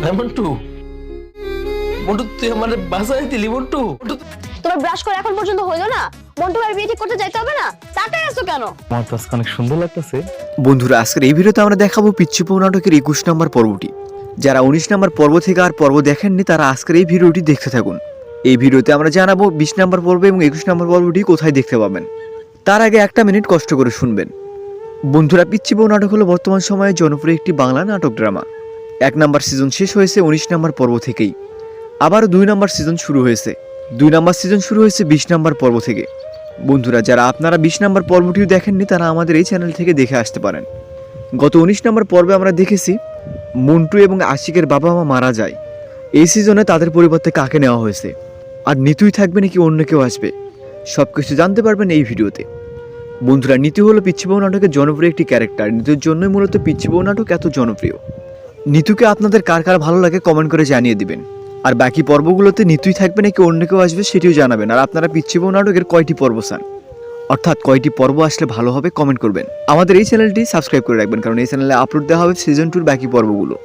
হ্যাঁ মন্টু, মন্টু তুই আমার বাসায় দিলি মন্টু। তোমার ব্রাশ করে এখন পর্যন্ত হইলো না? মন্টু ভাই বিয়ে ঠিক করতে যাইতে হবে না? তাকাই আছো কেন? আমার তো আজকে অনেক সুন্দর লাগতেছে। বন্ধুরা, আজকের এই ভিডিওতে আমরা দেখাবো পিচ্চি বউ নাটকের 21 নম্বর পর্বটি। যারা 19 নম্বর পর্ব থেকে আর পর্ব দেখেননি তারা আজকের এই ভিডিওটি দেখতে থাকুন। এই ভিডিওতে আমরা জানাবো 20 নম্বর পর্ব এবং 21 নম্বর পর্বটি কোথায় দেখতে পাবেন। তার আগে একটা মিনিট কষ্ট করে শুনবেন। বন্ধুরা, পিচ্চি বউ নাটক হলো বর্তমান সময়ে জনপ্রিয় একটি বাংলা নাটক ড্রামা। 1 নম্বর সিজন শেষ হয়েছে 19 নম্বর পর্ব থেকেই। আবারও 2 নম্বর সিজন শুরু হয়েছে। 2 নম্বর সিজন শুরু হয়েছে 20 নম্বর পর্ব থেকে। বন্ধুরা, যারা আপনারা 20 নম্বর পর্বটিও দেখেননি তারা আমাদের এই চ্যানেল থেকে দেখে আসতে পারেন। গত 19 নম্বর পর্বে আমরা দেখেছি মন্টু এবং আশিকের বাবা মা মারা যায়। এই সিজনে তাদের পরিবর্তে কাকে নেওয়া হয়েছে, আর নিতুই থাকবে নাকি অন্য কেউ আসবে, সব কিছু জানতে পারবেন এই ভিডিওতে। বন্ধুরা, নিতু হলো পিচ্চি বউ নাটকের জনপ্রিয় একটি ক্যারেক্টার। নিতুর জন্যই মূলত পিচ্চি বউ নাটক এত জনপ্রিয়। নিতুকে আপনাদের কার কার ভালো লাগে কমেন্ট করে জানিয়ে দিবেন। আর বাকি পর্বগুলোতে নিতুই থাকবে নাকি অন্য কেউ আসবে সেটিও জানাবেন। আর আপনারা পিচ্চি বউ নাটকের কয়টি পর্ব চান, অর্থাৎ কয়টি পর্ব আসলে ভালো হবে কমেন্ট করবেন। আমাদের এই চ্যানেলটি সাবস্ক্রাইব করে রাখবেন, কারণ এই চ্যানেলে আপলোড দেওয়া হবে সিজন 2 বাকি পর্বগুলো।